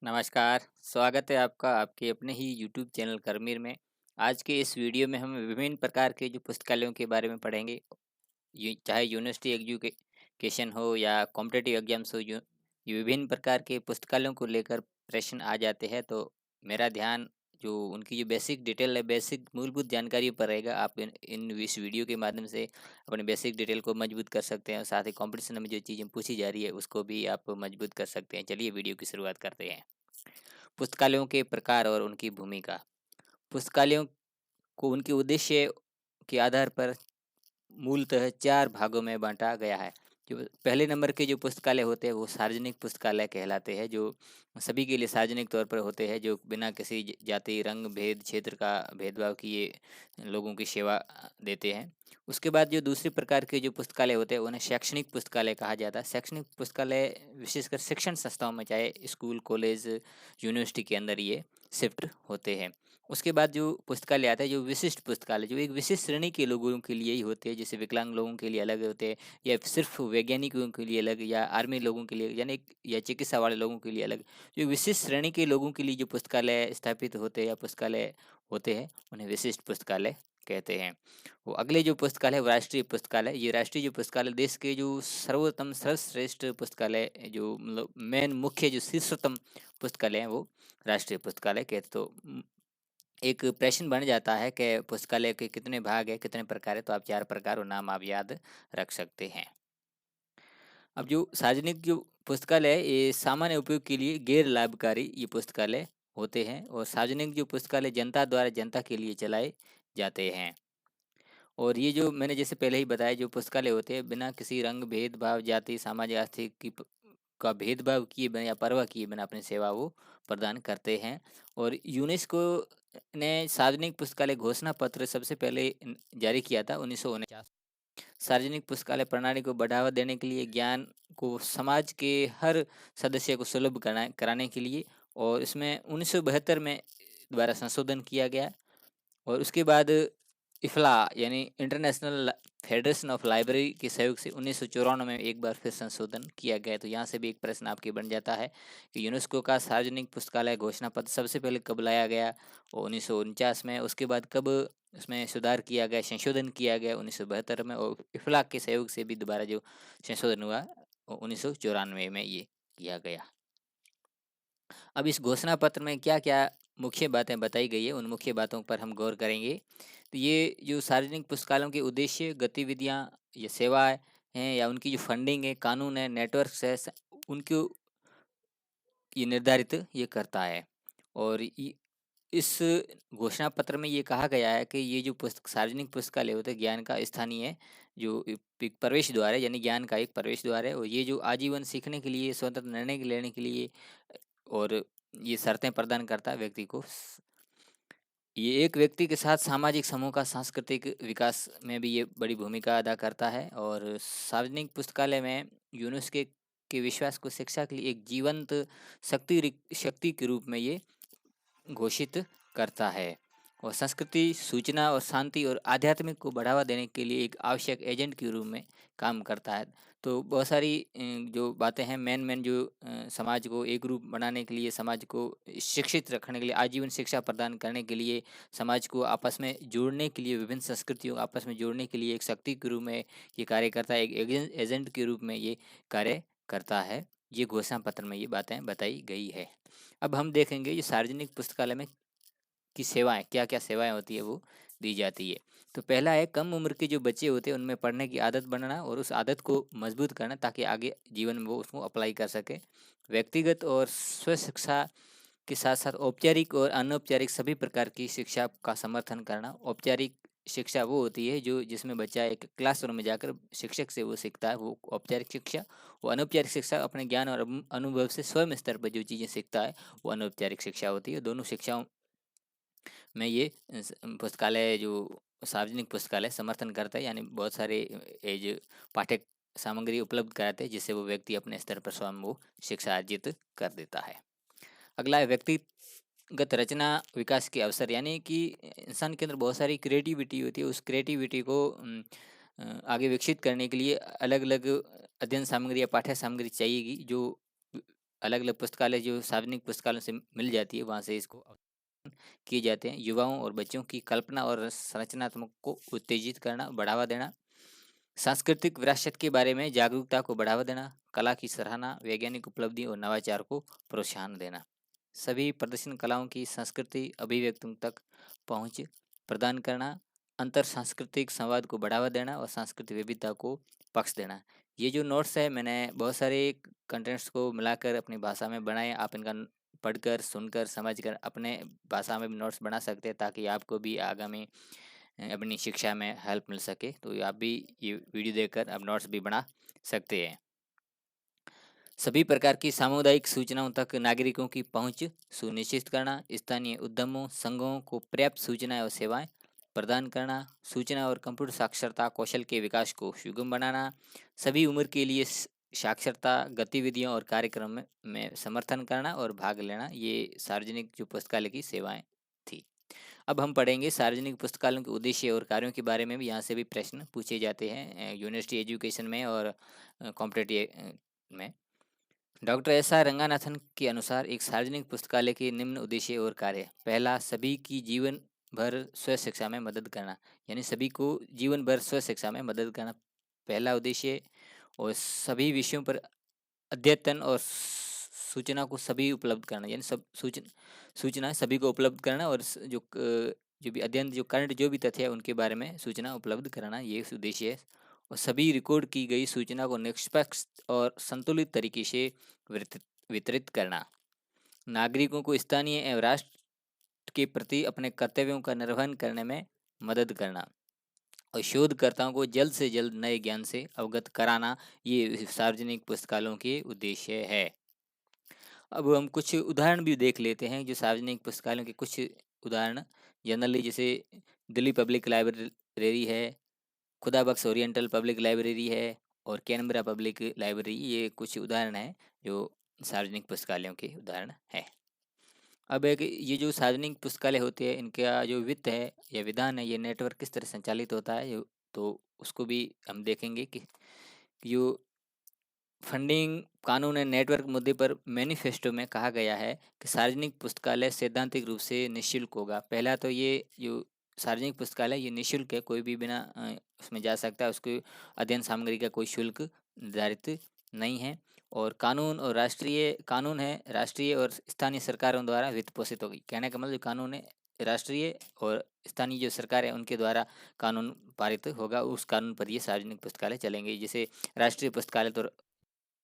नमस्कार, स्वागत है आपका आपके अपने ही यूट्यूब चैनल करमीर में। आज के इस वीडियो में हम विभिन्न प्रकार के जो पुस्तकालयों के बारे में पढ़ेंगे। ये चाहे यूनिवर्सिटी एजुकेशन हो या कॉम्पिटिटिव एग्जाम्स हो, जो ये विभिन्न प्रकार के पुस्तकालयों को लेकर प्रश्न आ जाते हैं, तो मेरा ध्यान जो उनकी जो बेसिक डिटेल है, बेसिक मूलभूत जानकारी पर रहेगा। आप इन इन इस वीडियो के माध्यम से अपने बेसिक डिटेल को मजबूत कर सकते हैं और साथ ही कॉम्पिटिशन में जो चीज़ें पूछी जा रही है, उसको भी आप मजबूत कर सकते हैं। चलिए वीडियो की शुरुआत करते हैं। पुस्तकालयों के प्रकार और उनकी भूमिका। पुस्तकालयों को उनके उद्देश्य के आधार पर मूलतः 4 भागों में बाँटा गया है। जो पहले नंबर के जो पुस्तकालय होते हैं, वो सार्वजनिक पुस्तकालय कहलाते हैं, जो सभी के लिए सार्वजनिक तौर पर होते हैं, जो बिना किसी जाति, रंग, भेद, क्षेत्र का भेदभाव किए लोगों की सेवा देते हैं। उसके बाद जो दूसरे प्रकार के जो पुस्तकालय होते हैं, उन्हें शैक्षणिक पुस्तकालय कहा जाता है। शैक्षणिक पुस्तकालय विशेषकर शिक्षण संस्थाओं में, चाहे स्कूल, कॉलेज, यूनिवर्सिटी के अंदर ये शिफ्ट होते हैं। उसके बाद जो पुस्तकालय आता है, जो विशिष्ट पुस्तकालय, जो एक विशिष्ट श्रेणी के लोगों के लिए ही होते हैं, जैसे विकलांग लोगों के लिए अलग होते हैं, या सिर्फ वैज्ञानिकों के लिए अलग, या आर्मी लोगों के लिए, यानी या चिकित्सा वाले लोगों के लिए अलग। जो विशिष्ट श्रेणी के लोगों के लिए जो पुस्तकालय स्थापित होते हैं या पुस्तकालय होते हैं, उन्हें विशिष्ट पुस्तकालय कहते हैं। वो अगले जो पुस्तकालय है, वो राष्ट्रीय पुस्तकालय। ये राष्ट्रीय जो पुस्तकालय देश के जो सर्वोत्तम सर्वश्रेष्ठ पुस्तकालय, जो मतलब मेन मुख्य जो शीर्षोत्तम पुस्तकालय हैं, वो राष्ट्रीय पुस्तकालय कहते। तो एक प्रश्न बन जाता है कि पुस्तकालय के कितने भाग है, कितने प्रकार है, तो आप 4 प्रकार और नाम आप याद रख सकते हैं। अब जो सार्वजनिक जो पुस्तकालय है, ये सामान्य उपयोग के लिए गैर लाभकारी ये पुस्तकालय होते हैं, और सार्वजनिक जो पुस्तकालय जनता द्वारा जनता के लिए चलाए जाते हैं। और ये जो मैंने जैसे पहले ही बताया, जो पुस्तकालय होते हैं, बिना किसी रंग, भेदभाव, जाति, सामाजिक, आर्थिक का भेदभाव किए बिना या परवाह किए बिना अपनी सेवा वो प्रदान करते हैं। और यूनेस्को ने सार्वजनिक पुस्तकालय घोषणा पत्र सबसे पहले जारी किया था 1949। सार्वजनिक पुस्तकालय प्रणाली को बढ़ावा देने के लिए, ज्ञान को समाज के हर सदस्य को सुलभ कराने के लिए, और इसमें 1972 में द्वारा संशोधन किया गया। और उसके बाद इफ्ला यानी इंटरनेशनल फेडरेशन ऑफ लाइब्रेरी के सहयोग से 1994 में एक बार फिर संशोधन किया गया। तो यहाँ से भी एक प्रश्न आपके बन जाता है कि यूनेस्को का सार्वजनिक पुस्तकालय घोषणा पत्र सबसे पहले कब लाया गया, और 1949 में। उसके बाद कब उसमें सुधार किया गया, संशोधन किया गया 1972 में, और इफ्ला के सहयोग से भी दोबारा जो संशोधन हुआ 1994 में ये किया गया। अब इस घोषणा पत्र में क्या क्या मुख्य बातें बताई गई है, उन मुख्य बातों पर हम गौर करेंगे। तो ये जो सार्वजनिक पुस्तकालयों के उद्देश्य, गतिविधियाँ या सेवाएं हैं, या उनकी जो फंडिंग है, कानून है, नेटवर्क है, उनको ये निर्धारित ये करता है। और इस घोषणा पत्र में ये कहा गया है कि ये जो पुस्तक सार्वजनिक पुस्तकालय होते हैं, ज्ञान का स्थानीय जो एक प्रवेश द्वार है, यानी ज्ञान का एक प्रवेश द्वार है। और ये जो आजीवन सीखने के लिए, स्वतंत्र निर्णय लेने के लिए, और ये शर्तें प्रदान करता है व्यक्ति को। ये एक व्यक्ति के साथ सामाजिक समूह का सांस्कृतिक विकास में भी ये बड़ी भूमिका अदा करता है। और सार्वजनिक पुस्तकालय में यूनेस्को के विश्वास को शिक्षा के लिए एक जीवंत शक्ति के रूप में ये घोषित करता है, और संस्कृति, सूचना और शांति और आध्यात्मिक को बढ़ावा देने के लिए एक आवश्यक एजेंट के रूप में काम करता है। तो बहुत सारी जो बातें हैं, मेन जो समाज को एक रूप बनाने के लिए, समाज को शिक्षित रखने के लिए, आजीवन शिक्षा प्रदान करने के लिए, समाज को आपस में जोड़ने के लिए, विभिन्न संस्कृतियों को आपस में जोड़ने के लिए एक शक्ति के रूप में ये कार्य करता है, एक एजेंट के रूप में ये कार्य करता है। ये घोषणा पत्र में ये बातें बताई गई है। अब हम देखेंगे ये सार्वजनिक पुस्तकालय में की सेवाएँ, क्या-क्या सेवाएँ होती है वो दी जाती है। तो पहला है, कम उम्र के जो बच्चे होते हैं उनमें पढ़ने की आदत बनाना और उस आदत को मजबूत करना, ताकि आगे जीवन में वो उसको अप्लाई कर सके। व्यक्तिगत और स्व शिक्षा के साथ-साथ औपचारिक और अनौपचारिक सभी प्रकार की शिक्षा का समर्थन करना। औपचारिक शिक्षा वो होती है जो जिसमें बच्चा एक क्लासरूम में जाकर शिक्षक से वो सीखता है, वो औपचारिक शिक्षा। वो अनौपचारिक शिक्षा अपने ज्ञान और अनुभव से स्वयं स्तर पर जो चीज़ें सीखता है, वो अनौपचारिक शिक्षा होती है। दोनों शिक्षाओं में ये पुस्तकालय जो सार्वजनिक पुस्तकालय समर्थन करता है, यानी बहुत सारे जो पाठ्य सामग्री उपलब्ध कराते हैं, जिससे वो व्यक्ति अपने स्तर पर स्वयं वो शिक्षा अर्जित कर देता है। अगला है व्यक्तिगत रचना विकास के अवसर, यानी कि इंसान के अंदर बहुत सारी क्रिएटिविटी होती है। उस क्रिएटिविटी को आगे विकसित करने के लिए अलग अलग अध्ययन सामग्री या पाठ्य सामग्री चाहिएगी, जो अलग अलग पुस्तकालय जो सार्वजनिक पुस्तकालयों से मिल जाती है, वहाँ से इसको किए जाते हैं। युवाओं और बच्चों की कल्पना और संरचनात्मक को उत्तेजित करना, बढ़ावा देना, सांस्कृतिक विरासत के बारे में जागरूकता को बढ़ावा देना, कला की सराहना, वैज्ञानिक उपलब्धि और नवाचार को प्रोत्साहन देना, सभी प्रदर्शन कलाओं की संस्कृति अभिव्यक्तियों तक पहुंच प्रदान करना, अंतर सांस्कृतिक संवाद को बढ़ावा देना और सांस्कृतिक विविधता को पक्ष देना। ये जो नोट्स है, मैंने बहुत सारे कंटेंट्स को मिलाकर अपनी भाषा में बनाए। आप इनका पढ़कर, सुनकर, समझकर अपने भाषा में भी नोट्स बना सकते हैं, ताकि आपको भी आगामी अपनी शिक्षा में हेल्प मिल सके। तो आप भी ये वीडियो देखकर आप नोट्स भी बना सकते हैं। सभी प्रकार की सामुदायिक सूचनाओं तक नागरिकों की पहुंच सुनिश्चित करना, स्थानीय उद्यमों, संघों को पर्याप्त सूचनाएं और सेवाएं प्रदान करना, सूचना और कंप्यूटर साक्षरता कौशल के विकास को सुगम बनाना, सभी उम्र के लिए साक्षरता गतिविधियों और कार्यक्रम में समर्थन करना और भाग लेना, ये सार्वजनिक जो पुस्तकालय की सेवाएं थी। अब हम पढ़ेंगे सार्वजनिक पुस्तकालयों के उद्देश्य और कार्यों के बारे में भी। यहाँ से भी प्रश्न पूछे जाते हैं यूनिवर्सिटी एजुकेशन में और कॉम्पिटेटिव में। डॉक्टर एस आर रंगानाथन के अनुसार एक सार्वजनिक पुस्तकालय के निम्न उद्देश्य और कार्य: पहला, सभी की जीवन भर स्व शिक्षा में मदद करना, यानी सभी को जीवन भर स्व शिक्षा में मदद करना पहला उद्देश्य। और सभी विषयों पर अद्यतन और सूचना को सभी उपलब्ध करना, यानी सब सूचना सभी को उपलब्ध करना, और जो भी अध्ययन, जो करंट जो भी तथ्य है उनके बारे में सूचना उपलब्ध कराना, ये उद्देश्य है। और सभी रिकॉर्ड की गई सूचना को निष्पक्ष और संतुलित तरीके से वितरित करना। नागरिकों को स्थानीय एवं राष्ट्र के प्रति अपने कर्तव्यों का निर्वहन करने में मदद करना और शोधकर्ताओं को जल्द से जल्द नए ज्ञान से अवगत कराना, ये सार्वजनिक पुस्तकालयों के उद्देश्य है। अब हम कुछ उदाहरण भी देख लेते हैं, जो सार्वजनिक पुस्तकालयों के कुछ उदाहरण जनरली, जैसे दिल्ली पब्लिक लाइब्रेरी है, खुदा बख्श ओरिएंटल पब्लिक लाइब्रेरी है और कैनबरा पब्लिक लाइब्रेरी, ये कुछ उदाहरण हैं जो सार्वजनिक पुस्तकालयों के उदाहरण हैं। अब एक ये जो सार्वजनिक पुस्तकालय होते हैं, इनका जो वित्त है या विधान है, ये नेटवर्क किस तरह संचालित होता है, तो उसको भी हम देखेंगे कि जो फंडिंग कानून एंड नेटवर्क मुद्दे पर मैनिफेस्टो में कहा गया है कि सार्वजनिक पुस्तकालय सैद्धांतिक रूप से निःशुल्क होगा। पहला तो ये जो सार्वजनिक पुस्तकालय ये निःशुल्क है, कोई भी बिना उसमें जा सकता है, उसको अध्ययन सामग्री का कोई शुल्क निर्धारित नहीं है। और कानून और राष्ट्रीय कानून है, राष्ट्रीय और स्थानीय सरकारों द्वारा वित्त पोषित होगी। कहने का मतलब कानून है राष्ट्रीय और स्थानीय जो सरकार है उनके द्वारा कानून पारित होगा, उस कानून पर ये सार्वजनिक पुस्तकालय चलेंगे। जैसे राष्ट्रीय पुस्तकालय तो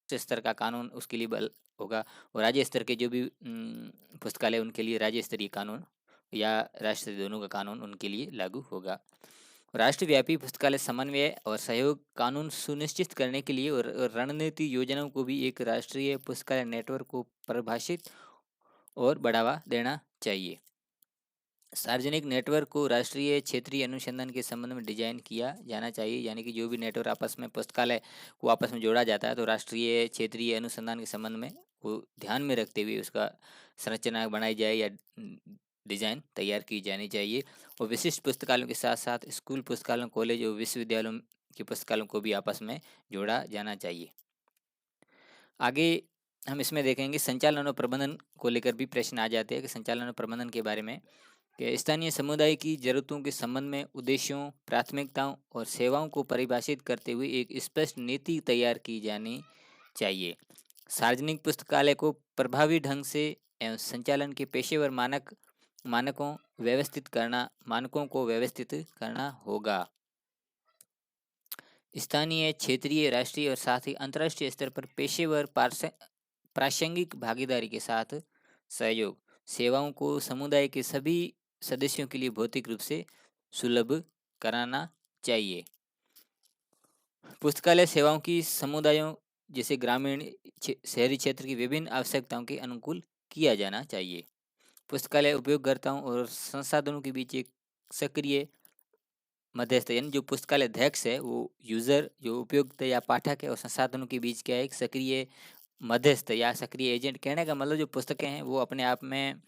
स्तर का कानून उसके लिए बल होगा, और राज्य स्तर के जो भी पुस्तकालय उनके लिए राज्य स्तरीय कानून या राष्ट्रीय दोनों का कानून उनके लिए लागू होगा। राष्ट्रव्यापी पुस्तकालय समन्वय और सहयोग कानून सुनिश्चित करने के लिए और रणनीति योजनाओं को भी एक राष्ट्रीय पुस्तकालय नेटवर्क को परिभाषित और बढ़ावा देना चाहिए। सार्वजनिक नेटवर्क को राष्ट्रीय क्षेत्रीय अनुसंधान के संबंध में डिजाइन किया जाना चाहिए, यानी कि जो भी नेटवर्क आपस में पुस्तकालय को आपस में जोड़ा जाता है, तो राष्ट्रीय क्षेत्रीय अनुसंधान के संबंध में वो ध्यान में रखते हुए उसका संरचना बनाई जाए या डिजाइन तैयार की जानी चाहिए। और विशिष्ट पुस्तकालयों के साथ साथ स्कूल पुस्तकालयों, कॉलेज और विश्वविद्यालयों के पुस्तकालयों को भी आपस में जोड़ा जाना चाहिए। आगे हम इसमें देखेंगे संचालन और प्रबंधन को लेकर भी प्रश्न आ जाते हैं कि संचालन और प्रबंधन के बारे में कि स्थानीय समुदाय की जरूरतों के संबंध में उद्देश्यों, प्राथमिकताओं और सेवाओं को परिभाषित करते हुए एक स्पष्ट नीति तैयार की जानी चाहिए। सार्वजनिक पुस्तकालय को प्रभावी ढंग से एवं संचालन के पेशेवर मानकों को व्यवस्थित करना होगा। स्थानीय, क्षेत्रीय, राष्ट्रीय और साथ ही अंतर्राष्ट्रीय स्तर पर पेशेवर प्रासंगिक भागीदारी के साथ सहयोग सेवाओं को समुदाय के सभी सदस्यों के लिए भौतिक रूप से सुलभ कराना चाहिए। पुस्तकालय सेवाओं की समुदायों जैसे ग्रामीण शहरी क्षेत्र की विभिन्न आवश्यकताओं के अनुकूल किया जाना चाहिए। पुस्तकालय उपयोगकर्ताओं और संसाधनों के बीच एक सक्रिय मध्यस्थ, यानी जो पुस्तकालय अध्यक्ष है वो यूजर, जो उपयोगकर्ता या पाठक है, और संसाधनों के बीच क्या है, एक सक्रिय मध्यस्थ या सक्रिय एजेंट। कहने का मतलब जो पुस्तकें हैं वो अपने आप में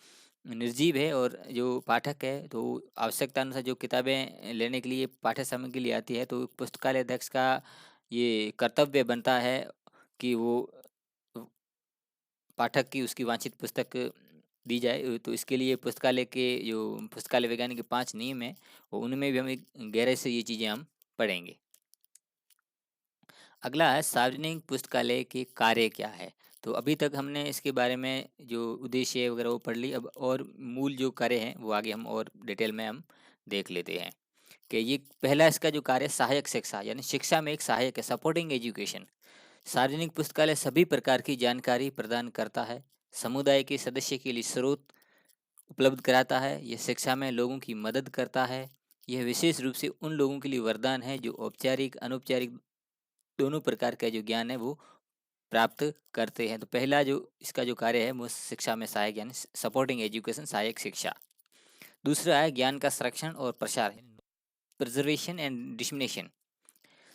निर्जीव है, और जो पाठक है तो आवश्यकता अनुसार जो किताबें लेने के लिए पाठ्य सामग्री लिए आती है, तो पुस्तकालय अध्यक्ष का ये कर्तव्य बनता है कि वो पाठक की उसकी वांछित पुस्तक दी जाए। तो इसके लिए पुस्तकालय के जो पुस्तकालय वैज्ञानिक के 5 नियम हैं, और उनमें भी हम एक गहराई से ये चीज़ें हम पढ़ेंगे। अगला है सार्वजनिक पुस्तकालय के कार्य क्या है। तो अभी तक हमने इसके बारे में जो उद्देश्य वगैरह वो पढ़ ली। अब और मूल जो कार्य हैं वो आगे हम और डिटेल में हम देख लेते हैं कि ये पहला इसका जो कार्य है, सहायक शिक्षा, यानी शिक्षा में एक सहायक है, सपोर्टिंग एजुकेशन। सार्वजनिक पुस्तकालय सभी प्रकार की जानकारी प्रदान करता है, समुदाय के सदस्य के लिए स्रोत उपलब्ध कराता है, यह शिक्षा में लोगों की मदद करता है। यह विशेष रूप से उन लोगों के लिए वरदान है जो औपचारिक अनौपचारिक दोनों प्रकार का जो ज्ञान है वो प्राप्त करते हैं। तो पहला जो इसका जो कार्य है वो शिक्षा में सहायक, यानी सपोर्टिंग एजुकेशन, सहायक शिक्षा। दूसरा है ज्ञान का संरक्षण और प्रसार, प्रिजर्वेशन एंड डिसमिनेशन।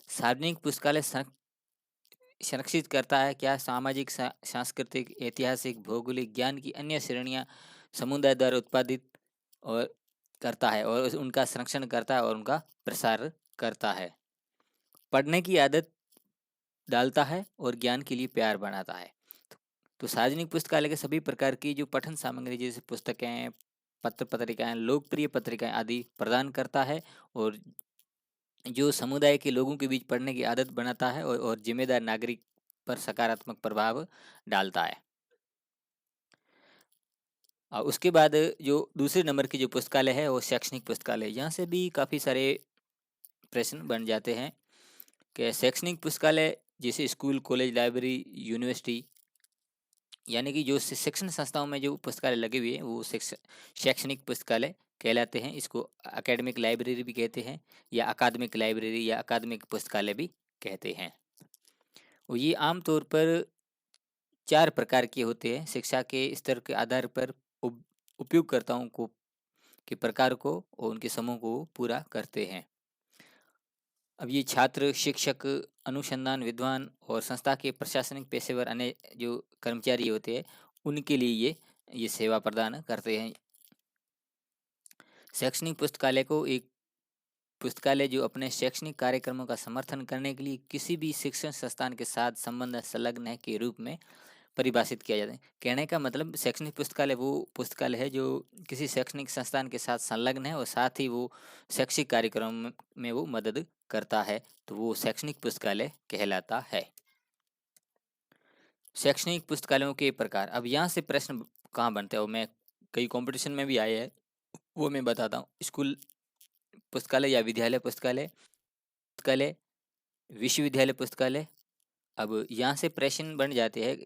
सार्वजनिक पुस्तकालय संरक्षित करता है क्या सामाजिक, सांस्कृतिक, ऐतिहासिक, भौगोलिक ज्ञान की अन्य श्रेणियां समुदाय द्वारा उत्पादित और करता है, और उनका संरक्षण करता है और उनका प्रसार करता है। पढ़ने की आदत डालता है और ज्ञान के लिए प्यार बनाता है। तो सार्वजनिक पुस्तकालय के सभी प्रकार की जो पठन सामग्री जैसे पुस्तकें, पत्र पत्रिकाएं, लोकप्रिय पत्रिकाएं आदि प्रदान करता है, और जो समुदाय के लोगों के बीच पढ़ने की आदत बनाता है, और जिम्मेदार नागरिक पर सकारात्मक प्रभाव डालता है। और उसके बाद जो दूसरे नंबर की जो पुस्तकालय है वो शैक्षणिक पुस्तकालय। यहाँ से भी काफ़ी सारे प्रश्न बन जाते हैं कि शैक्षणिक पुस्तकालय जैसे स्कूल, कॉलेज, लाइब्रेरी, यूनिवर्सिटी, यानी कि जो शिक्षण संस्थाओं में जो पुस्तकालय लगे हुए हैं वो शैक्षणिक पुस्तकालय कहलाते हैं। इसको एकेडमिक लाइब्रेरी भी कहते हैं, या अकादमिक लाइब्रेरी या अकादमिक पुस्तकालय भी कहते हैं। और ये आमतौर पर 4 प्रकार के होते हैं, शिक्षा के स्तर के आधार पर उपयोगकर्ताओं को के प्रकार को और उनके समूह को पूरा करते हैं। अब ये छात्र, शिक्षक, अनुसंधान विद्वान और संस्था के प्रशासनिक पेशेवर, अन्य जो कर्मचारी होते हैं, उनके लिए ये सेवा प्रदान करते हैं। शैक्षणिक पुस्तकालय को एक पुस्तकालय जो अपने शैक्षणिक कार्यक्रमों का समर्थन करने के लिए किसी भी शिक्षण संस्थान के साथ संबंध संलग्न है के रूप में परिभाषित किया जाता है। कहने का मतलब शैक्षणिक पुस्तकालय वो पुस्तकालय है जो किसी शैक्षणिक संस्थान के साथ संलग्न है और साथ ही वो शैक्षिक कार्यक्रम में वो मदद करता है, तो वो शैक्षणिक पुस्तकालय कहलाता है। शैक्षणिक पुस्तकालयों के प्रकार। अब यहाँ से प्रश्न कहाँ बनते हैं, और मैं कई कंपटीशन में भी आए हैं, वो मैं बताता हूँ। स्कूल पुस्तकालय या विद्यालय पुस्तकालय, पुस्तकालय, विश्वविद्यालय पुस्तकालय। अब यहाँ से प्रश्न बन जाते हैं,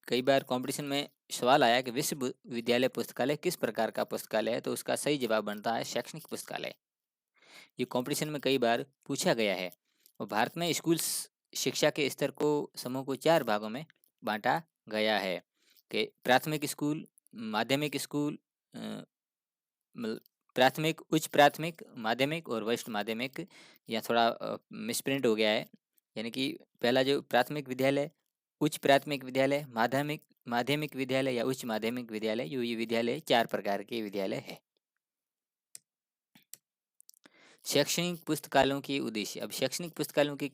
कई बार कंपटीशन में सवाल आया कि विश्वविद्यालय पुस्तकालय किस प्रकार का पुस्तकालय है, तो उसका सही जवाब बनता है शैक्षणिक पुस्तकालय। ये कंपटीशन में कई बार पूछा गया है। और भारत में स्कूल शिक्षा के स्तर को समूह को 4 भागों में बांटा गया है कि प्राथमिक स्कूल, माध्यमिक स्कूल, अ, प्राथमिक, उच्च प्राथमिक, माध्यमिक और वरिष्ठ माध्यमिक। या थोड़ा मिसप्रिंट हो गया है, यानी कि पहला जो प्राथमिक विद्यालय, उच्च प्राथमिक विद्यालय, माध्यमिक माध्यमिक विद्यालय या उच्च माध्यमिक विद्यालय, जो ये विद्यालय 4 प्रकार के विद्यालय है। शैक्षणिक पुस्तकालयों के उद्देश्य। अब शैक्षणिक पुस्तकालयों के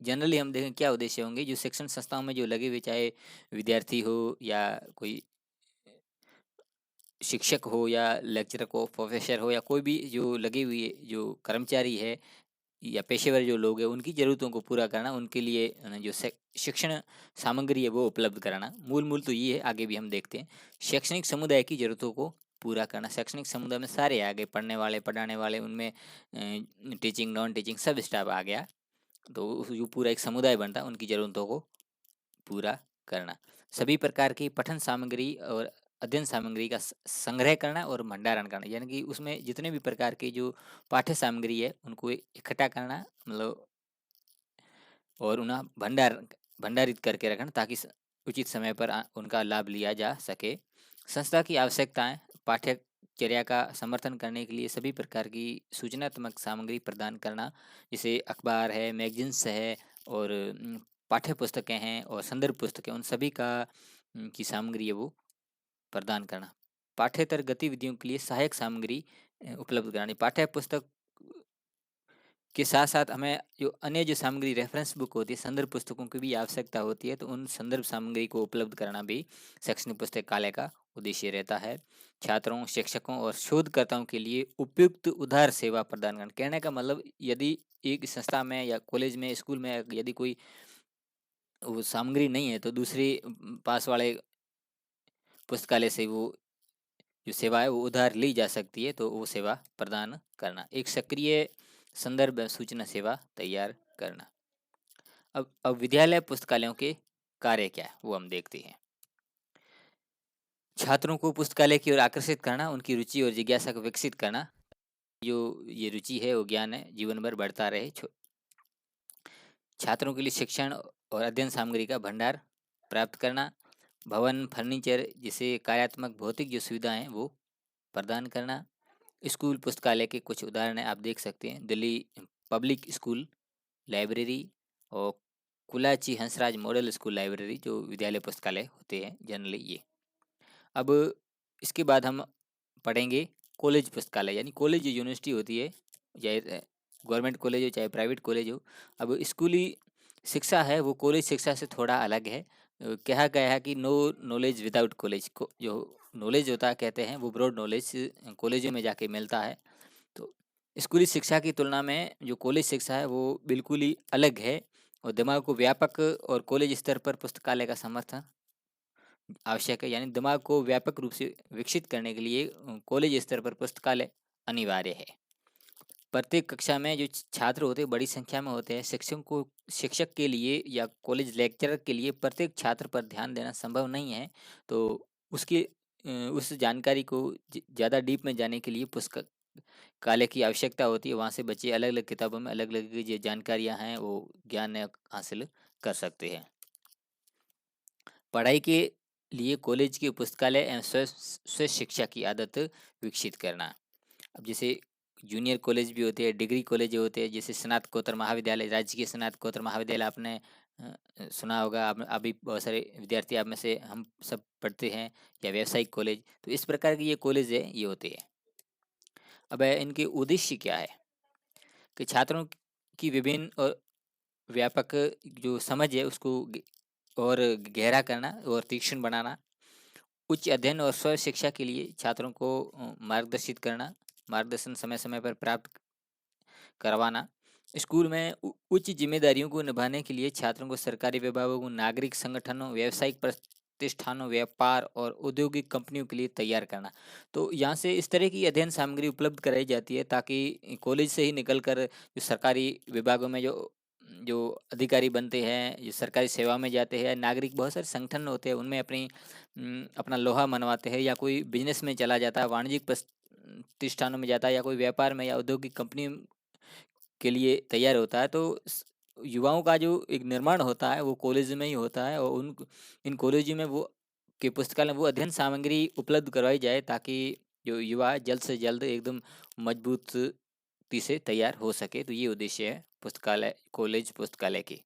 जनरली हम देखें क्या उद्देश्य होंगे, जो शिक्षण संस्थाओं में जो लगे हुए, चाहे विद्यार्थी हो या कोई शिक्षक हो या लेक्चरर को प्रोफेसर हो या कोई भी जो लगे हुए जो कर्मचारी है या पेशेवर जो लोग हैं, उनकी ज़रूरतों को पूरा करना, उनके लिए जो शिक्षण सामग्री है वो उपलब्ध कराना। मूल तो ये है, आगे भी हम देखते हैं। शैक्षणिक समुदाय की ज़रूरतों को पूरा करना। शैक्षणिक समुदाय में सारे आ गए, पढ़ने वाले, पढ़ाने वाले, उनमें टीचिंग, नॉन टीचिंग सब स्टाफ आ गया, तो जो पूरा एक समुदाय बनता है, उनकी ज़रूरतों को पूरा करना। सभी प्रकार की पठन सामग्री और अध्ययन सामग्री का संग्रह करना और भंडारण करना, यानी कि उसमें जितने भी प्रकार की जो पाठ्य सामग्री है उनको इकट्ठा करना, मतलब, और उन्हें भंडारित करके रखना ताकि उचित समय पर उनका लाभ लिया जा सके। संस्था की आवश्यकताएं। पाठ्यचर्या का समर्थन करने के लिए सभी प्रकार की सूचनात्मक सामग्री प्रदान करना, जैसे अखबार है, मैगजीन्स है, और पाठ्य पुस्तकें हैं और संदर्भ पुस्तकें, उन सभी का की सामग्री है वो प्रदान करना। पाठ्येतर गतिविधियों के लिए सहायक सामग्री उपलब्ध करानी। पाठ्य पुस्तक के साथ साथ हमें जो अन्य जो सामग्री रेफरेंस बुक होती है, संदर्भ पुस्तकों की भी आवश्यकता होती है, तो उन संदर्भ सामग्री को उपलब्ध कराना भी शैक्षणिक पुस्तकालय का उद्देश्य रहता है। छात्रों, शिक्षकों और शोधकर्ताओं के लिए उपयुक्त उदार सेवा प्रदान करना। कहने का मतलब, यदि एक संस्था में या कॉलेज में, स्कूल में यदि कोई वो सामग्री नहीं है, तो दूसरे पास वाले पुस्तकालय से वो जो सेवा है वो उधार ली जा सकती है, तो वो सेवा प्रदान करना। एक सक्रिय संदर्भ सूचना सेवा तैयार करना। अब विद्यालय पुस्तकालयों के कार्य क्या है वो हम देखते हैं। छात्रों को पुस्तकालय की ओर आकर्षित करना, उनकी रुचि और जिज्ञासा को विकसित करना। जो ये रुचि है वो ज्ञान है जीवन भर बढ़ता रहे। छात्रों के लिए शिक्षण और अध्ययन सामग्री का भंडार प्राप्त करना। भवन, फर्नीचर जिसे कार्यात्मक भौतिक जो सुविधाएं हैं वो प्रदान करना। स्कूल पुस्तकालय के कुछ उदाहरण आप देख सकते हैं। दिल्ली पब्लिक स्कूल लाइब्रेरी और कुलाची हंसराज मॉडल स्कूल लाइब्रेरी, जो विद्यालय पुस्तकालय होते हैं जनरली ये। अब इसके बाद हम पढ़ेंगे कॉलेज पुस्तकालय, यानी कॉलेज जो यूनिवर्सिटी होती है, चाहे गवर्नमेंट कॉलेज हो चाहे प्राइवेट कॉलेज हो। अब स्कूली शिक्षा है वो कॉलेज शिक्षा से थोड़ा अलग है। कहा गया है कि नो नॉलेज विदाउट कॉलेज को, जो नॉलेज होता है कहते हैं वो ब्रॉड नॉलेज कॉलेजों में जाके मिलता है। तो स्कूली शिक्षा की तुलना में जो कॉलेज शिक्षा है वो बिल्कुल ही अलग है, और दिमाग को व्यापक और कॉलेज स्तर पर पुस्तकालय का समर्थन आवश्यक है। यानी दिमाग को व्यापक रूप से विकसित करने के लिए कॉलेज स्तर पर पुस्तकालय अनिवार्य है। प्रत्येक कक्षा में जो छात्र होते हैं बड़ी संख्या में होते हैं। शिक्षक के लिए या कॉलेज लेक्चरर के लिए प्रत्येक छात्र पर ध्यान देना संभव नहीं है। तो उसकी उस जानकारी को ज़्यादा डीप में जाने के लिए पुस्तकालय की आवश्यकता होती है। वहाँ से बच्चे अलग अलग किताबों में अलग अलग जो जानकारियाँ हैं वो ज्ञान हासिल कर सकते हैं। पढ़ाई के लिए कॉलेज की पुस्तकालय एवं स्व शिक्षा की आदत विकसित करना। अब जैसे जूनियर कॉलेज भी होते हैं, डिग्री कॉलेज होते हैं, जैसे स्नातकोत्तर महाविद्यालय, राजकीय स्नातकोत्तर महाविद्यालय आपने सुना होगा। आप अभी बहुत सारे विद्यार्थी आप में से हम सब पढ़ते हैं, या व्यावसायिक कॉलेज। तो इस प्रकार के ये कॉलेज है ये होते हैं। अब इनके उद्देश्य क्या है कि छात्रों की विभिन्न और व्यापक जो समझ है उसको और गहरा करना और तीक्ष्ण बनाना। उच्च अध्ययन और स्व शिक्षा के लिए छात्रों को मार्गदर्शित करना, मार्गदर्शन समय समय पर प्राप्त करवाना। स्कूल में उच्च जिम्मेदारियों को निभाने के लिए छात्रों को सरकारी विभागों, नागरिक संगठनों, व्यावसायिक प्रतिष्ठानों, व्यापार और औद्योगिक कंपनियों के लिए तैयार करना। तो यहाँ से इस तरह की अध्ययन सामग्री उपलब्ध कराई जाती है ताकि कॉलेज से ही निकलकर जो सरकारी विभागों में जो जो अधिकारी बनते हैं, जो सरकारी सेवा में जाते हैं, नागरिक बहुत सारे संगठन होते हैं उनमें अपना लोहा मनवाते हैं, या कोई बिजनेस में चला जाता है, वाणिज्यिक प्रतिष्ठानों में जाता है, या कोई व्यापार में या औद्योगिक कंपनी के लिए तैयार होता है। तो युवाओं का जो एक निर्माण होता है वो कॉलेज में ही होता है, और इन कॉलेज में वो के पुस्तकालय में वो अध्ययन सामग्री उपलब्ध करवाई जाए ताकि जो युवा जल्द से जल्द एकदम मजबूती से तैयार हो सके। तो ये उद्देश्य है पुस्तकालय, कॉलेज पुस्तकालय के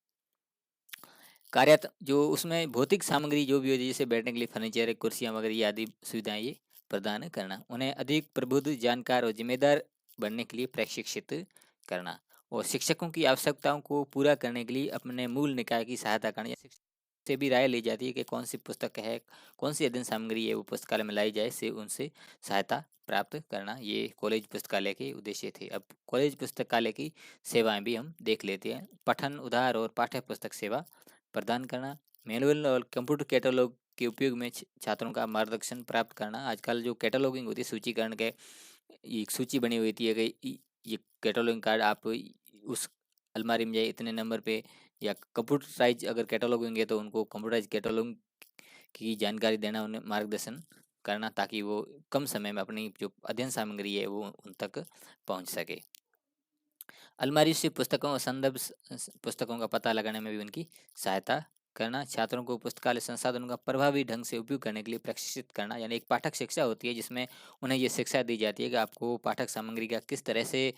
कार्य। जो उसमें भौतिक सामग्री जो भी होती है, जैसे बैठने के लिए फर्नीचर, कुर्सियाँ वगैरह, ये आदि सुविधाएं ये प्रदान करना। उन्हें अधिक प्रबुद्ध, जानकार और जिम्मेदार बनने के लिए प्रशिक्षित करना, और शिक्षकों की आवश्यकताओं को पूरा करने के लिए अपने मूल निकाय की सहायता करना। या शिक्षक से भी राय ली जाती है कि कौन सी पुस्तक है, कौन सी अध्ययन सामग्री है वो पुस्तकालय में लाई जाए, से उनसे सहायता प्राप्त करना। ये कॉलेज पुस्तकालय के उद्देश्य थे। अब कॉलेज पुस्तकालय की सेवाएं भी हम देख लेते हैं। पठन, उधार और पाठ्य पुस्तक सेवा प्रदान करना। मैनुअल और कंप्यूटर कैटलॉग के उपयोग में छात्रों का मार्गदर्शन प्राप्त करना। आजकल जो कैटलॉगिंग होती है, सूचीकरण के एक सूची बनी हुई थी कि ये कैटलॉगिंग कार्ड आप उस अलमारी में जाए इतने नंबर पे, या कंप्यूटराइज अगर कैटलॉग होंगे तो उनको कंप्यूटराइज कैटलॉग की जानकारी देना, उन्हें मार्गदर्शन करना, ताकि वो कम समय में अपनी जो अध्ययन सामग्री है वो उन तक पहुंच सके। अलमारी से पुस्तकों और संदर्भ पुस्तकों का पता लगाने में भी उनकी सहायता करना। छात्रों को पुस्तकालय संसाधनों का प्रभावी ढंग से उपयोग करने के लिए प्रशिक्षित करना। यानी एक पाठक शिक्षा होती है जिसमें उन्हें ये शिक्षा दी जाती है कि आपको पाठक सामग्री का किस तरह से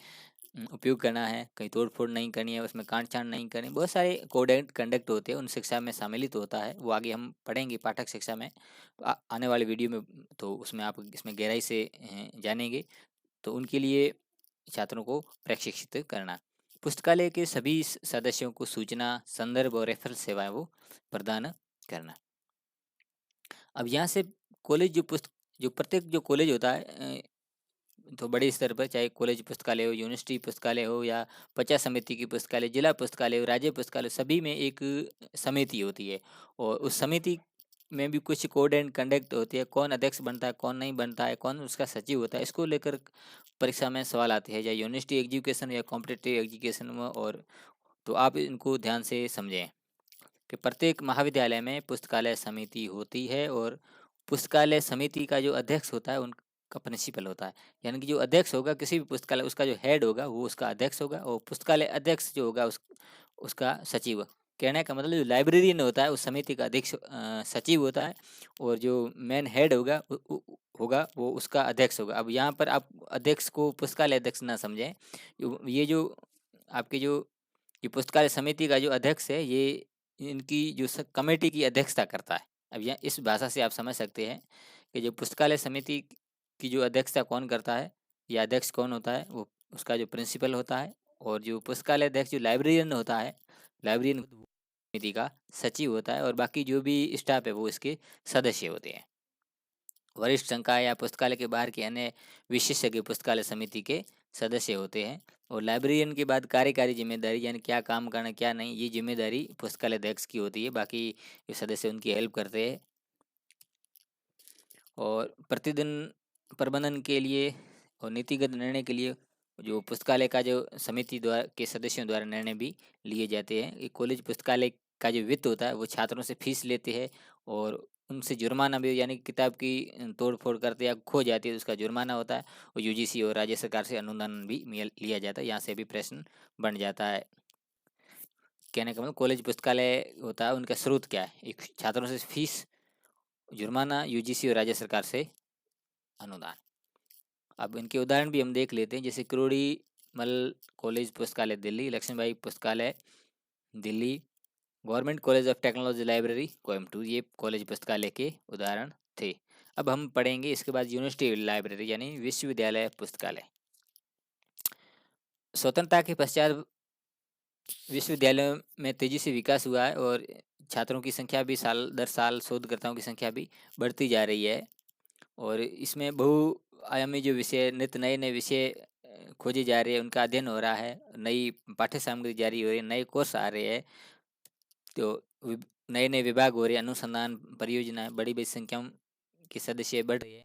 उपयोग करना है, कहीं तोड़ फोड़ नहीं करनी है, उसमें काट छांट नहीं करनी। बहुत सारे कोड एंड कंडक्ट होते हैं, उन शिक्षा में सम्मिलित होता है। वो आगे हम पढ़ेंगे पाठक शिक्षा में, आने वाले वीडियो में। तो उसमें आप इसमें गहराई से जानेंगे। तो उनके लिए छात्रों को प्रशिक्षित करना। पुस्तकालय के सभी सदस्यों को सूचना, संदर्भ और रेफरल सेवाएं वो प्रदान करना। अब यहाँ से कॉलेज जो प्रत्येक जो कॉलेज होता है तो बड़े स्तर पर, चाहे कॉलेज पुस्तकालय हो, यूनिवर्सिटी पुस्तकालय हो, या पंचायत समिति की पुस्तकालय, जिला पुस्तकालय हो, राज्य पुस्तकालय, सभी में एक समिति होती है। और उस समिति में भी कुछ कोड एंड कंडक्ट होती है, कौन अध्यक्ष बनता है, कौन नहीं बनता है, कौन उसका सचिव होता है, इसको लेकर परीक्षा में सवाल आते हैं, या यूनिवर्सिटी एजुकेशन या कॉम्पिटिटिव एजुकेशन में। और तो आप इनको ध्यान से समझें कि प्रत्येक महाविद्यालय में पुस्तकालय समिति होती है, और पुस्तकालय समिति का जो अध्यक्ष होता है उनका प्रिंसिपल होता है। यानी कि जो अध्यक्ष होगा किसी भी पुस्तकालय, उसका जो हेड होगा वो उसका अध्यक्ष होगा, और पुस्तकालय अध्यक्ष जो होगा उसका सचिव। कहने का मतलब जो लाइब्रेरियन होता है उस समिति का अध्यक्ष सचिव होता है, और जो मेन हेड होगा वो उसका अध्यक्ष होगा। अब यहाँ पर आप अध्यक्ष को पुस्तकालय अध्यक्ष ना समझें। ये जो आपके जो ये पुस्तकालय समिति का जो अध्यक्ष है, ये इनकी जो कमेटी की अध्यक्षता करता है। अब यहाँ इस भाषा से आप समझ सकते हैं कि जो पुस्तकालय समिति की जो अध्यक्षता कौन करता है, या अध्यक्ष कौन होता है, वो उसका जो प्रिंसिपल होता है। और जो पुस्तकालय अध्यक्ष जो लाइब्रेरियन होता है, लाइब्रेरियन समिति का सचिव होता है, और बाकी जो भी स्टाफ है वो इसके सदस्य होते हैं। वरिष्ठ संकाय या पुस्तकालय के बाहर के अन्य विशेषज्ञ पुस्तकालय समिति के सदस्य होते हैं। और लाइब्रेरियन के बाद कार्यकारी जिम्मेदारी, यानी क्या काम करना क्या नहीं, ये जिम्मेदारी पुस्तकालय अध्यक्ष की होती है। बाकी जो सदस्य उनकी हेल्प करते हैं। और प्रतिदिन प्रबंधन के लिए और नीतिगत निर्णय के लिए जो पुस्तकालय का जो समिति द्वारा के सदस्यों द्वारा निर्णय भी लिए जाते हैं। ये कॉलेज पुस्तकालय का जो वित्त होता है वो छात्रों से फीस लेते हैं, और उनसे जुर्माना भी, यानी किताब की तोड़ फोड़ करते या खो जाती है तो उसका जुर्माना होता है। और यूजीसी और राज्य सरकार से अनुदान भी लिया जाता है। यहाँ से भी प्रश्न बन जाता है। कहने का मतलब कॉलेज पुस्तकालय होता है, उनका स्रोत क्या है? एक छात्रों से फीस, जुर्माना, यूजीसी और राज्य सरकार से अनुदान। अब इनके उदाहरण भी हम देख लेते हैं, जैसे क्रोड़ी मल कॉलेज पुस्तकालय दिल्ली, लक्ष्मीबाई पुस्तकालय Delhi, government college of technology library Coimbatore, ये कॉलेज पुस्तकालय के उदाहरण थे। अब हम पढ़ेंगे इसके बाद यूनिवर्सिटी लाइब्रेरी यानी विश्वविद्यालय पुस्तकालय। स्वतंत्रता के पश्चात विश्वविद्यालयों में तेजी से विकास हुआ है, और छात्रों की संख्या भी साल दर साल, शोधकर्ताओं की संख्या भी बढ़ती जा रही है। और इसमें बहुआयामी जो विषय, नित्य नए नए विषय खोजे जा रहे हैं, उनका अध्ययन हो रहा है, नई पाठ्य सामग्री जारी हो रही है, नए कोर्स आ रहे हैं, तो नए नए विभाग हो रहे हैं, अनुसंधान परियोजनाएं, बड़ी बड़ी संख्या के सदस्य बढ़ रहे हैं।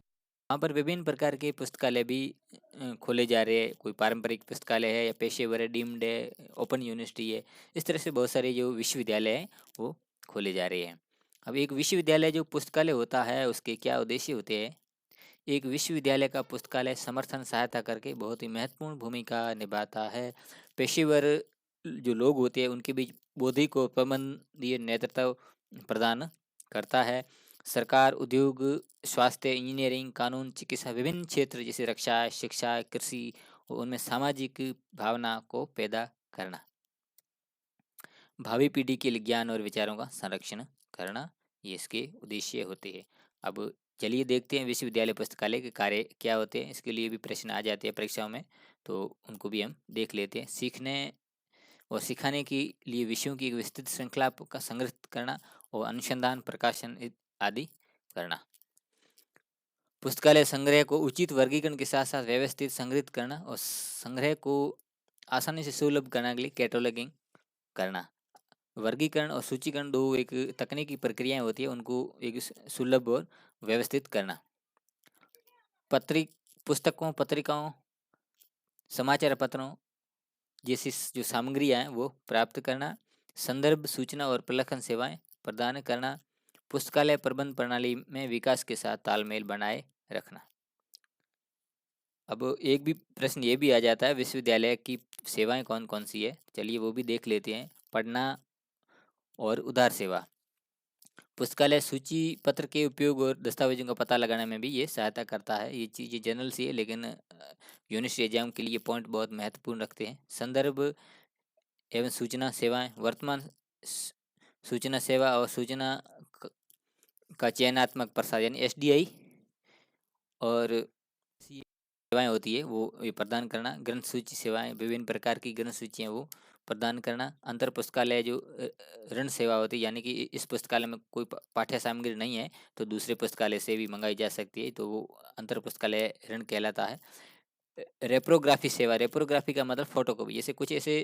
वहाँ पर विभिन्न प्रकार के पुस्तकालय भी खोले जा रहे हैं। कोई पारंपरिक पुस्तकालय है, या पेशेवर है, डीम्ड है, ओपन यूनिवर्सिटी है। इस तरह से बहुत सारे जो विश्वविद्यालय हैं वो खोले जा रहे हैं। अब एक विश्वविद्यालय जो पुस्तकालय होता है उसके क्या उद्देश्य होते हैं? एक विश्वविद्यालय का पुस्तकालय समर्थन सहायता करके बहुत ही महत्वपूर्ण भूमिका निभाता है। पेशेवर जो लोग होते हैं उनके बीच बौद्धिक और प्रबंधनीय नेतृत्व प्रदान करता है। सरकार, उद्योग, स्वास्थ्य, इंजीनियरिंग, कानून, चिकित्सा, विभिन्न क्षेत्र जैसे रक्षा, शिक्षा, कृषि, और उनमें सामाजिक भावना को पैदा करना। भावी पीढ़ी के लिए ज्ञान और विचारों का संरक्षण करना, ये इसके उद्देश्य होते हैं। अब चलिए देखते हैं विश्वविद्यालय पुस्तकालय के कार्य क्या होते हैं। इसके लिए भी प्रश्न आ जाते हैं परीक्षाओं में, तो उनको भी हम देख लेते हैं। सीखने और सिखाने के लिए विषयों की एक विस्तृत श्रृंखला का संग्रहित करना, और अनुसंधान, प्रकाशन आदि करना। पुस्तकालय संग्रह को उचित वर्गीकरण के साथ साथ व्यवस्थित संग्रहित करना, और संग्रह को आसानी से सुलभ करने के लिए कैटलॉगिंग करना। वर्गीकरण और सूचीकरण दो एक तकनीकी प्रक्रियाएं होती है, उनको एक सुलभ और व्यवस्थित करना। पुस्तकों, पत्रिकाओं, समाचार पत्रों जैसी जो सामग्रियाँ हैं वो प्राप्त करना। संदर्भ, सूचना और प्रलेखन सेवाएं प्रदान करना। पुस्तकालय प्रबंध प्रणाली में विकास के साथ तालमेल बनाए रखना। अब एक भी प्रश्न ये भी आ जाता है, विश्वविद्यालय की सेवाएं कौन कौन सी है, चलिए वो भी देख लेते हैं। पढ़ना और उधार सेवा। पुस्तकालय सूची पत्र के उपयोग और दस्तावेजों का पता लगाने में भी ये सहायता करता है। ये चीज़ जनरल सी है, लेकिन यूनिवर्सिटी एग्जाम के लिए पॉइंट बहुत महत्वपूर्ण रखते हैं। संदर्भ एवं सूचना सेवाएं, वर्तमान सूचना सेवा और सूचना का चयनात्मक प्रसार यानी एसडीआई, और सेवाएँ होती है वो ये प्रदान करना, ग्रंथ सूची सेवाएँ, विभिन्न प्रकार की ग्रंथ सूचियाँ वो प्रदान करना, अंतर पुस्तकालय जो ऋण सेवा होती है, यानी कि इस पुस्तकालय में कोई पाठ्य सामग्री नहीं है तो दूसरे पुस्तकालय से भी मंगाई जा सकती है, तो वो अंतर पुस्तकालय ऋण कहलाता है। रेप्रोग्राफी सेवा, रेप्रोग्राफी का मतलब फोटोकॉपी, जैसे कुछ ऐसे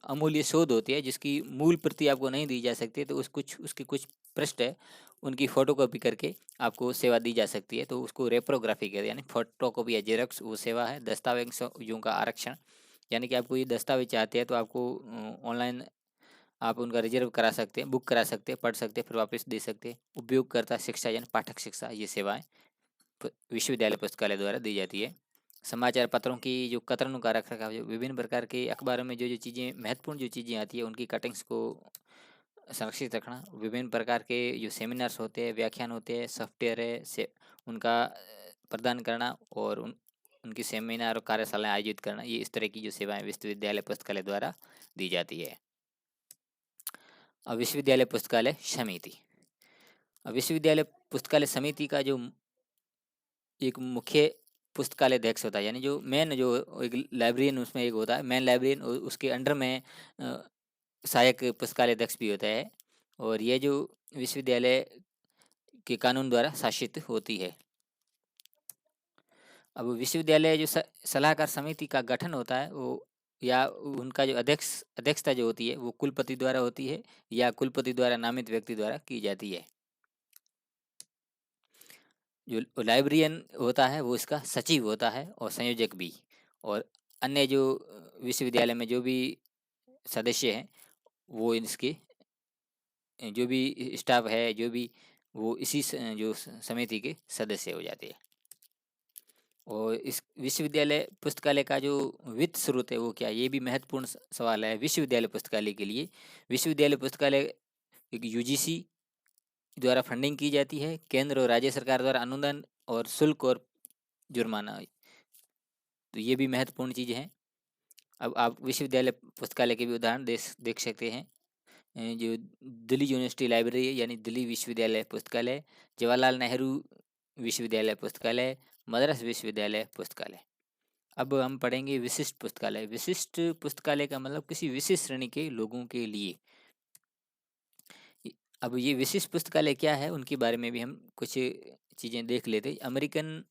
अमूल्य शोध होती है जिसकी मूल प्रति आपको नहीं दी जा सकती, तो उसके कुछ पृष्ठ है, उनकी फोटोकॉपी करके आपको सेवा दी जा सकती है, तो उसको रेप्रोग्राफी कहते हैं, यानी फोटोकॉपी या जेरॉक्स वो सेवा है। दस्तावेजों का आरक्षण, यानी कि आपको ये दस्तावेज चाहते हैं तो आपको ऑनलाइन आप उनका रिजर्व करा सकते हैं, बुक करा सकते हैं, पढ़ सकते हैं, फिर वापस दे सकते हैं। उपयोगकर्ता शिक्षा यानी पाठक शिक्षा, ये सेवाएं विश्वविद्यालय पुस्तकालय द्वारा दी जाती है। समाचार पत्रों की जो कतरनों का रख रखाव, जो विभिन्न प्रकार के अखबारों में जो जो चीज़ें महत्वपूर्ण जो चीज़ें आती है उनकी कटिंग्स को संरक्षित रखना। विभिन्न प्रकार के जो सेमिनार्स होते हैं, व्याख्यान होते हैं, सॉफ्टवेयर है से उनका प्रदान करना और उनकी सेमिनार और कार्यशालाएं आयोजित करना, ये इस तरह की जो सेवाएं विश्वविद्यालय पुस्तकालय द्वारा दी जाती है। अब विश्वविद्यालय पुस्तकालय समिति, अब विश्वविद्यालय पुस्तकालय समिति का जो एक मुख्य पुस्तकालय अध्यक्ष होता है, यानी जो मेन जो एक लाइब्रेरियन उसमें एक होता है, मेन लाइब्रेरियन, उसके अंडर में सहायक पुस्तकालय अध्यक्ष भी होता है, और ये जो विश्वविद्यालय के कानून द्वारा शासित होती है। अब विश्वविद्यालय जो सलाहकार समिति का गठन होता है वो, या उनका जो अध्यक्षता जो होती है वो कुलपति द्वारा होती है या कुलपति द्वारा नामित व्यक्ति द्वारा की जाती है। जो लाइब्रेरियन होता है वो इसका सचिव होता है और संयोजक भी, और अन्य जो विश्वविद्यालय में जो भी सदस्य हैं वो इसके जो भी स्टाफ है जो भी वो इसी जो समिति के सदस्य हो जाते हैं। और इस विश्वविद्यालय पुस्तकालय का जो वित्त स्रोत है वो क्या, ये भी महत्वपूर्ण सवाल है विश्वविद्यालय पुस्तकालय के लिए। विश्वविद्यालय पुस्तकालय एक यूजीसी द्वारा फंडिंग की जाती है, केंद्र और राज्य सरकार द्वारा अनुदान और शुल्क और जुर्माना, तो ये भी महत्वपूर्ण चीज़ है। अब आप विश्वविद्यालय पुस्तकालय के भी उदाहरण देख सकते हैं। जो दिल्ली यूनिवर्सिटी लाइब्रेरी है यानी दिल्ली विश्वविद्यालय पुस्तकालय, जवाहरलाल नेहरू विश्वविद्यालय पुस्तकालय, मद्रास विश्वविद्यालय पुस्तकालय। अब हम पढ़ेंगे विशिष्ट पुस्तकालय। विशिष्ट पुस्तकालय का मतलब किसी विशिष्ट श्रेणी के लोगों के लिए। अब ये विशिष्ट पुस्तकालय क्या है उनके बारे में भी हम कुछ चीज़ें देख लेते हैं। अमेरिकन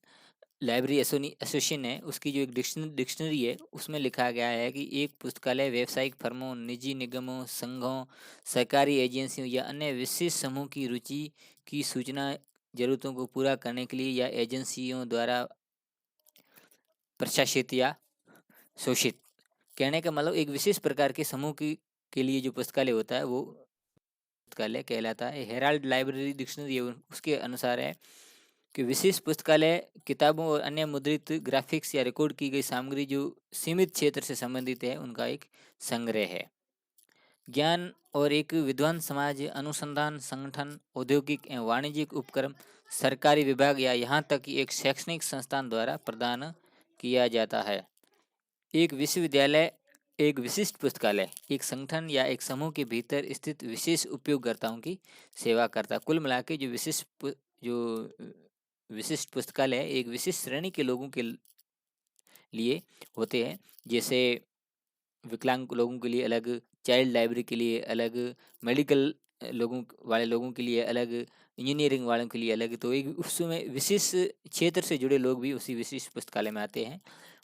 लाइब्रेरी एसोसिएशन है, उसकी जो एक डिक्शनरी है उसमें लिखा गया है कि एक पुस्तकालय व्यावसायिक फर्मों, निजी निगमों, संघों, सरकारी एजेंसियों या अन्य विशेष समूह की रुचि की सूचना जरूरतों को पूरा करने के लिए या एजेंसियों द्वारा प्रशासित या शोषित। कहने का मतलब एक विशेष प्रकार के समूह के लिए जो पुस्तकालय होता है वो पुस्तकालय कहलाता है। हेराल्ड लाइब्रेरी डिक्शनरी उसके अनुसार है कि विशेष पुस्तकालय किताबों और अन्य मुद्रित ग्राफिक्स या रिकॉर्ड की गई सामग्री जो सीमित क्षेत्र से संबंधित है उनका एक संग्रह है। ज्ञान और एक विद्वान समाज, अनुसंधान संगठन, औद्योगिक एवं वाणिज्यिक उपक्रम, सरकारी विभाग या यहाँ तक कि एक शैक्षणिक संस्थान द्वारा प्रदान किया जाता है। एक विश्वविद्यालय एक विशिष्ट पुस्तकालय एक संगठन या एक समूह के भीतर स्थित विशेष उपयोगकर्ताओं की सेवा करता है। कुल मिला के जो विशिष्ट पुस्तकालय एक विशिष्ट श्रेणी के लोगों के लिए होते हैं, जैसे विकलांग लोगों के लिए अलग, चाइल्ड लाइब्रेरी के लिए अलग, मेडिकल लोगों के लिए अलग, इंजीनियरिंग वालों के लिए अलग। तो एक उसमें विशेष क्षेत्र से जुड़े लोग भी उसी विशिष्ट पुस्तकालय में आते हैं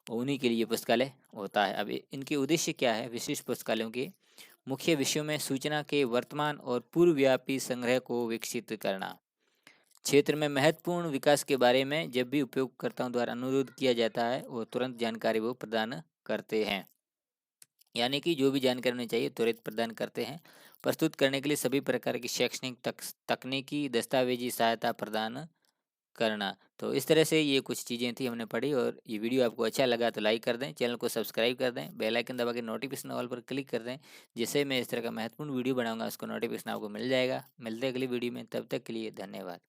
और उन्हीं के लिए पुस्तकालय होता है। अब इनके उद्देश्य क्या है? विशिष्ट पुस्तकालयों के मुख्य विषयों में सूचना के वर्तमान और पूर्वव्यापी संग्रह को विकसित करना, क्षेत्र में महत्वपूर्ण विकास के बारे में जब भी उपयोगकर्ताओं द्वारा अनुरोध किया जाता है वो तुरंत जानकारी वो प्रदान करते हैं, यानी कि जो भी जानकारी उन्हें चाहिए त्वरित प्रदान करते हैं। प्रस्तुत करने के लिए सभी प्रकार की शैक्षणिक तकनीकी दस्तावेजी सहायता प्रदान करना। तो इस तरह से ये कुछ चीज़ें थी हमने पढ़ी, और ये वीडियो आपको अच्छा लगा तो लाइक कर दें, चैनल को सब्सक्राइब कर दें, बेल आइकन दबा के नोटिफिकेशन ऑल पर क्लिक कर दें, जिससे मैं इस तरह का महत्वपूर्ण वीडियो बनाऊंगा उसको नोटिफिकेशन आपको मिल जाएगा। मिलते हैं अगली वीडियो में, तब तक के लिए धन्यवाद।